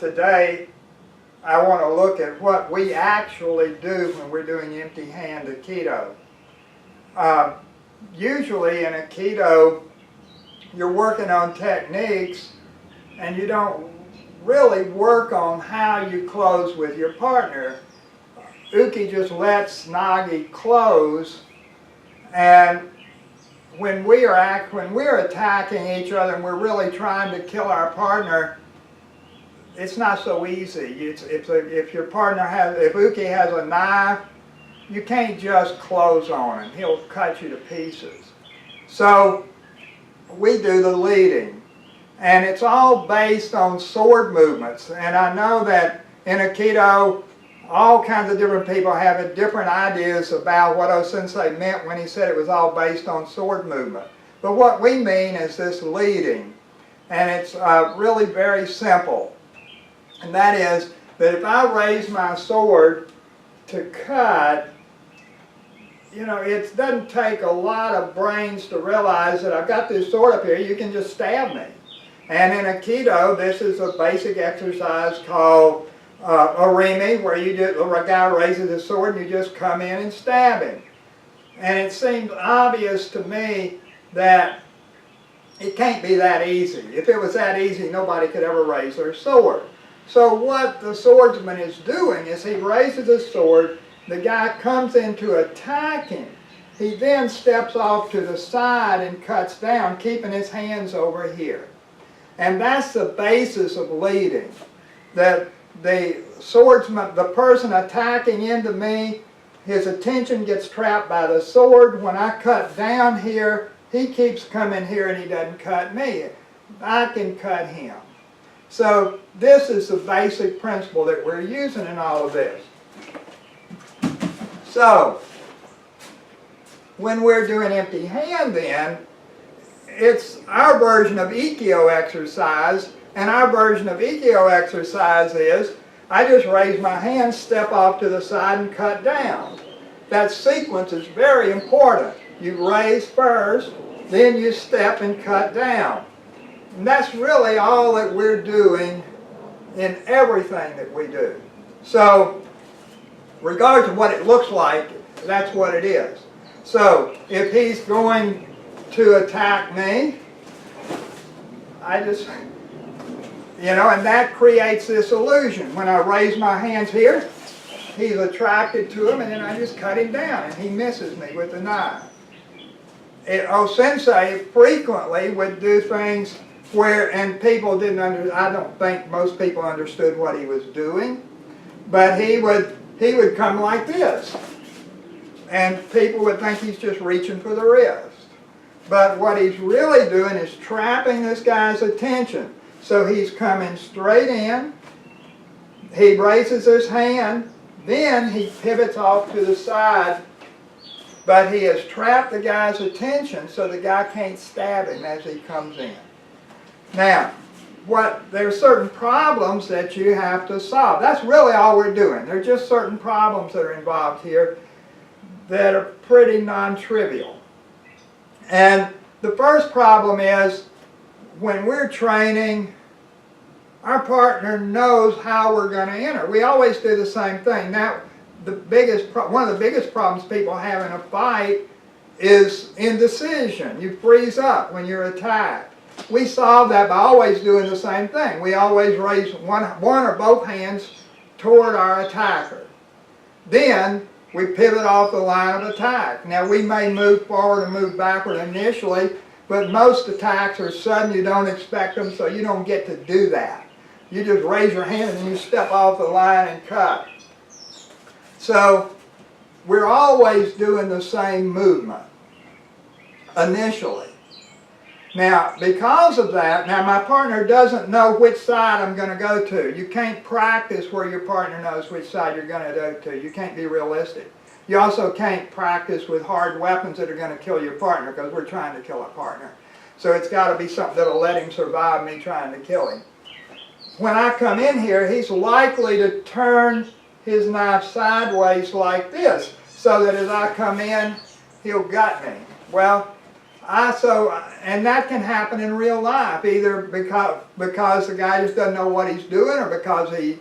today I want to look at what we actually do when we're doing empty-hand Aikido. Usually in Aikido, you're working on techniques and you don't really work on how you close with your partner. Uki just lets Nage close, and when we're attacking each other and we're really trying to kill our partner, it's not so easy. If your partner if Uki has a knife, you can't just close on him. He'll cut you to pieces. So we do the leading, and it's all based on sword movements. And I know that in Aikido, all kinds of different people have different ideas about what O-sensei meant when he said it was all based on sword movement. But what we mean is this leading, and it's really very simple. And that is that if I raise my sword to cut, you know, it doesn't take a lot of brains to realize that I've got this sword up here, you can just stab me. And in Aikido, this is a basic exercise called orimi, where a guy raises his sword and you just come in and stab him. And it seemed obvious to me that it can't be that easy. If it was that easy, nobody could ever raise their sword. So what the swordsman is doing is he raises his sword, the guy comes in to attack him. He then steps off to the side and cuts down, keeping his hands over here. And that's the basis of leading. That the swordsman, the person attacking into me, his attention gets trapped by the sword. When I cut down here, he keeps coming here and he doesn't cut me. I can cut him. So this is the basic principle that we're using in all of this. So when we're doing empty hand then, it's our version of Ikkyo exercise, and our version of Ikkyo exercise is I just raise my hand, step off to the side and cut down. That sequence is very important. You raise first, then you step and cut down. And that's really all that we're doing in everything that we do. So, regardless of what it looks like, that's what it is. So, if he's going to attack me, I just, you know, and that creates this illusion. When I raise my hands here, he's attracted to him, and then I just cut him down, and he misses me with the knife. O-sensei frequently would do things where, and people didn't I don't think most people understood what he was doing, but he would come like this, and people would think he's just reaching for the wrist. But what he's really doing is trapping this guy's attention. So he's coming straight in, he raises his hand, then he pivots off to the side, but he has trapped the guy's attention so the guy can't stab him as he comes in. Now, there are certain problems that you have to solve. That's really all we're doing. There are just certain problems that are involved here that are pretty non-trivial. And the first problem is, when we're training, our partner knows how we're going to enter. We always do the same thing. Now, one of the biggest problems people have in a fight is indecision. You freeze up when you're attacked. We solve that by always doing the same thing. We always raise one or both hands toward our attacker. Then we pivot off the line of attack. Now we may move forward and move backward initially, but most attacks are sudden, you don't expect them, so you don't get to do that. You just raise your hand and you step off the line and cut. So we're always doing the same movement initially. Now, because of that, now my partner doesn't know which side I'm going to go to. You can't practice where your partner knows which side you're going to go to. You can't be realistic. You also can't practice with hard weapons that are going to kill your partner, because we're trying to kill a partner. So it's got to be something that'll let him survive me trying to kill him. When I come in here, he's likely to turn his knife sideways like this, so that as I come in, he'll gut me. Well, and that can happen in real life, either because the guy just doesn't know what he's doing, or because he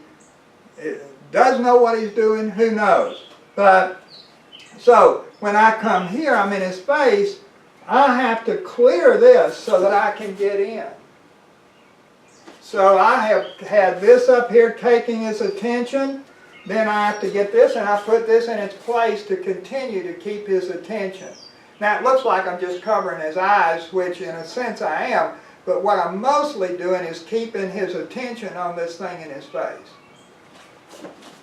does know what he's doing, who knows. But, so, when I come here, I'm in his face, I have to clear this so that I can get in. So I have had this up here taking his attention, then I have to get this, and I put this in its place to continue to keep his attention. Now it looks like I'm just covering his eyes, which in a sense I am, but what I'm mostly doing is keeping his attention on this thing in his face.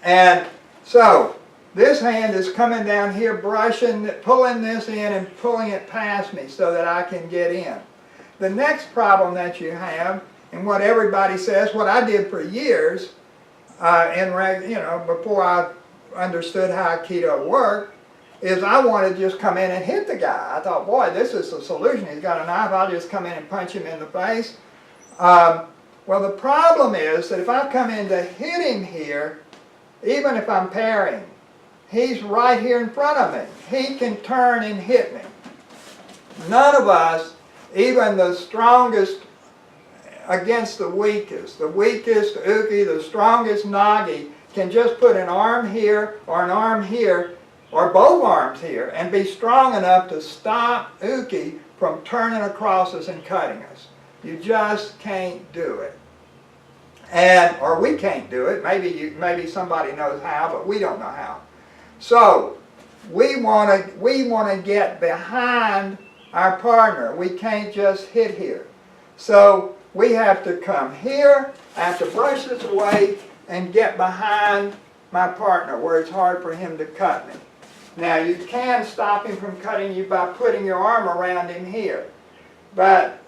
And so, this hand is coming down here, brushing, pulling this in and pulling it past me so that I can get in. The next problem that you have, and what everybody says, what I did for years, before I understood how Aikido worked, is I wanted to just come in and hit the guy. I thought, boy, this is the solution. He's got a knife, I'll just come in and punch him in the face. Well, the problem is that if I come in to hit him here, even if I'm parrying, he's right here in front of me. He can turn and hit me. None of us, even the strongest against the weakest uke, the strongest nage, can just put an arm here, or an arm here, or both arms here, and be strong enough to stop uke from turning across us and cutting us. You just can't do it. Or we can't do it. Maybe somebody knows how, but we don't know how. So we want to get behind our partner. We can't just hit here. So we have to come here. I have to brush this away and get behind my partner where it's hard for him to cut me. Now you can stop him from cutting you by putting your arm around him here, but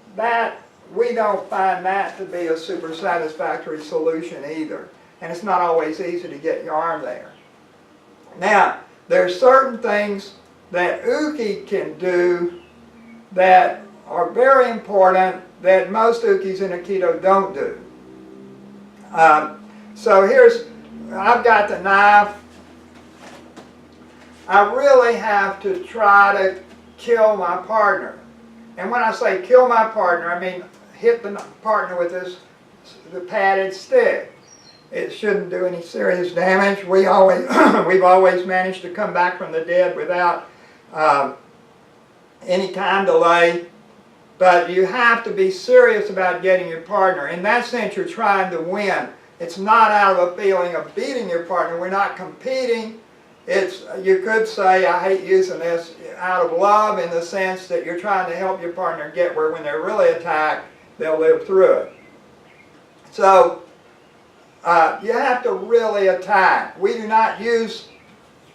we don't find that to be a super satisfactory solution either, and it's not always easy to get your arm there. Now, there are certain things that uke can do that are very important that most ukes in Aikido don't do. So I've got the knife. I really have to try to kill my partner. And when I say kill my partner, I mean hit the partner with the padded stick. It shouldn't do any serious damage. We've always managed to come back from the dead without any time delay. But you have to be serious about getting your partner. In that sense, you're trying to win. It's not out of a feeling of beating your partner. We're not competing. You could say, I hate using this, out of love, in the sense that you're trying to help your partner get where when they're really attacked, they'll live through it. So, you have to really attack. We might use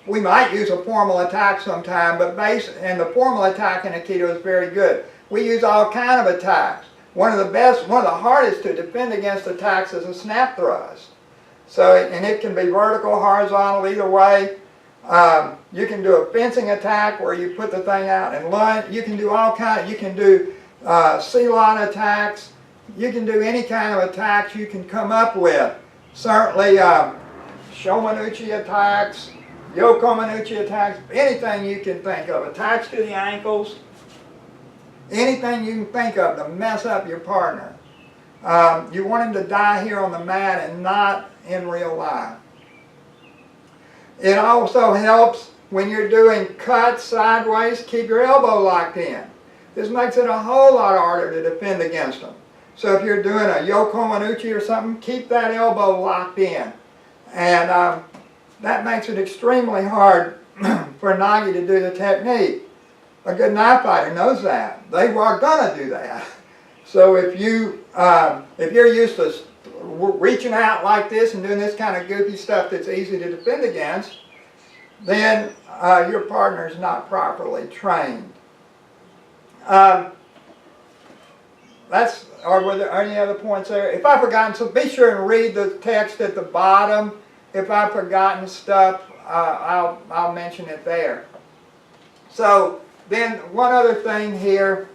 a formal attack sometime, and the formal attack in Aikido is very good. We use all kinds of attacks. One of the hardest to defend against attacks is a snap thrust. And it can be vertical, horizontal, either way. You can do a fencing attack where you put the thing out and lunge. You can do all kinds. You can do C-line attacks. You can do any kind of attacks you can come up with. Certainly Shomanuchi attacks, Yokomanuchi attacks, anything you can think of. Attacks to the ankles. Anything you can think of to mess up your partner. You want him to die here on the mat and not in real life. It also helps when you're doing cuts sideways, keep your elbow locked in. This makes it a whole lot harder to defend against them. So if you're doing a Yokomanuchi or something, keep that elbow locked in. And that makes it extremely hard for Nage to do the technique. A good knife fighter knows that. They are going to do that. So if you're used to reaching out like this and doing this kind of goofy stuff that's easy to defend against, then your partner's not properly trained. Were there any other points there? If I've forgotten, so be sure and read the text at the bottom. If I've forgotten stuff, I'll mention it there. So then one other thing here.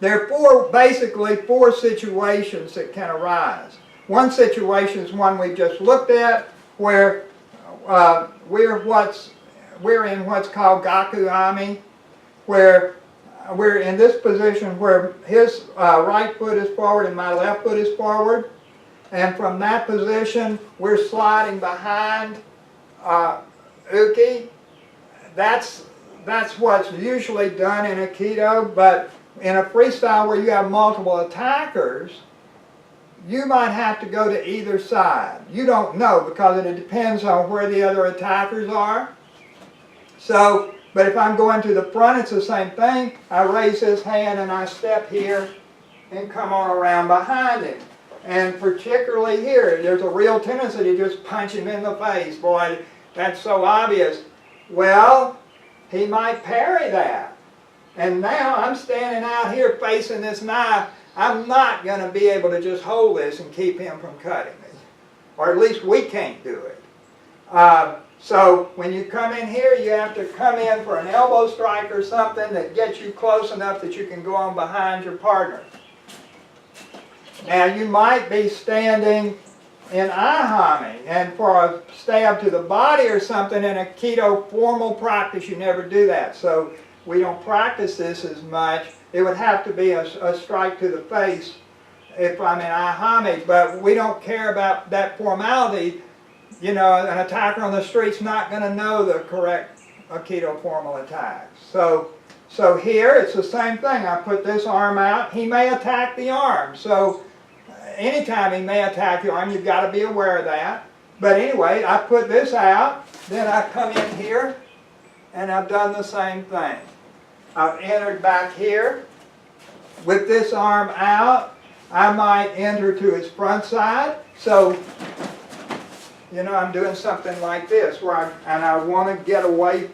There are basically four situations that can arise. One situation is one we just looked at, where we're in what's called gaku ami, where we're in this position where his right foot is forward and my left foot is forward. And from that position, we're sliding behind Uke. That's what's usually done in Aikido, but in a freestyle where you have multiple attackers, you might have to go to either side. You don't know because it depends on where the other attackers are. So, but if I'm going to the front, it's the same thing. I raise his hand and I step here and come on around behind him. And particularly here, there's a real tendency to just punch him in the face. Boy, that's so obvious. Well, he might parry that. And now I'm standing out here facing this knife. I'm not going to be able to just hold this and keep him from cutting me. Or at least we can't do it. So when you come in here, you have to come in for an elbow strike or something that gets you close enough that you can go on behind your partner. Now you might be standing in Ihame, and for a stab to the body or something in Aikido formal practice, you never do that. So we don't practice this as much. It would have to be a strike to the face if I'm in Ihame, but we don't care about that formality. You know, an attacker on the street's not going to know the correct Aikido formal attacks. So here it's the same thing. I put this arm out. He may attack the arm. So anytime he may attack your arm, you've got to be aware of that. But anyway, I put this out, then I come in here, and I've done the same thing. I've entered back here. With this arm out, I might enter to his front side. So, you know, I'm doing something like this, where I want to get away.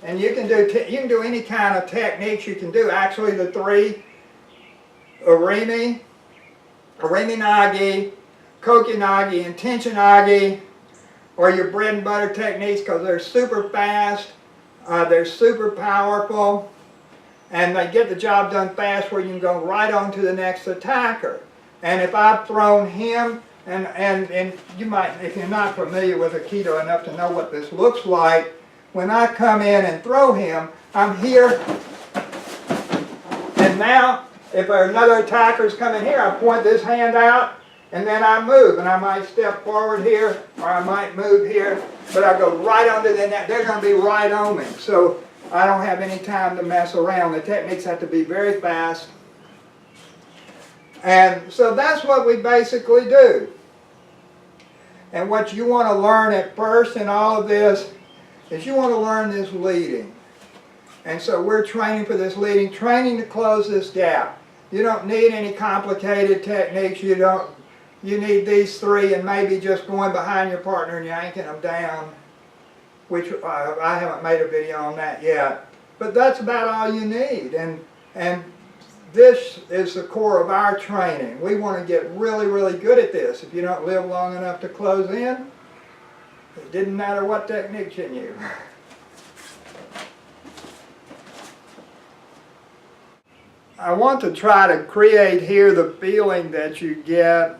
And you can do any kind of techniques you can do. Actually, the three, Urimi, Nage, Koki Nage, and Tenshin Nage, or your bread and butter techniques, because they're super fast, they're super powerful, and they get the job done fast where you can go right on to the next attacker. And if I've thrown him, and you might, if you're not familiar with Aikido enough to know what this looks like, when I come in and throw him, I'm here, and now if another attacker's coming here, I point this hand out, and then I move, and I might step forward here, or I might move here, but I go right onto the net. They're going to be right on me, so I don't have any time to mess around. The techniques have to be very fast. And so that's what we basically do. And what you want to learn at first in all of this is you want to learn this leading. And so we're training for this leading, training to close this gap. You don't need any complicated techniques. You need these three, and maybe just going behind your partner and yanking them down, which I haven't made a video on that yet. But that's about all you need. And this is the core of our training. We want to get really, really good at this. If you don't live long enough to close in, it didn't matter what techniques you knew. I want to try to create here the feeling that you get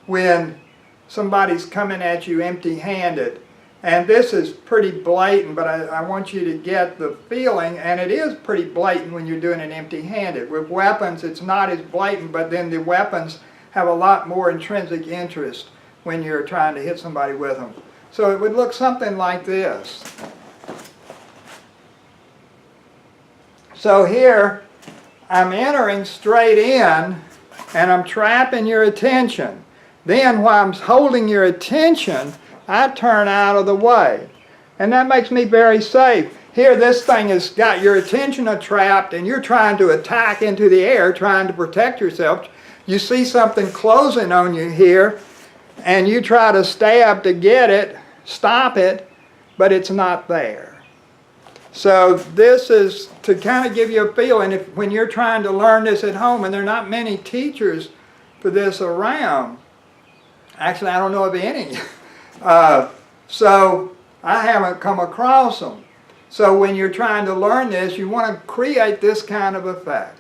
when somebody's coming at you empty-handed. And this is pretty blatant, but I want you to get the feeling, and it is pretty blatant when you're doing it empty-handed. With weapons, it's not as blatant, but then the weapons have a lot more intrinsic interest when you're trying to hit somebody with them. So it would look something like this. So here, I'm entering straight in, and I'm trapping your attention. Then while I'm holding your attention, I turn out of the way. And that makes me very safe. Here, this thing has got your attention trapped, and you're trying to attack into the air, trying to protect yourself. You see something closing on you here, and you try to stab to get it, stop it, but it's not there. So this is to kind of give you a feeling when you're trying to learn this at home, and there are not many teachers for this around. Actually, I don't know of any. So I haven't come across them. So when you're trying to learn this, you want to create this kind of effect.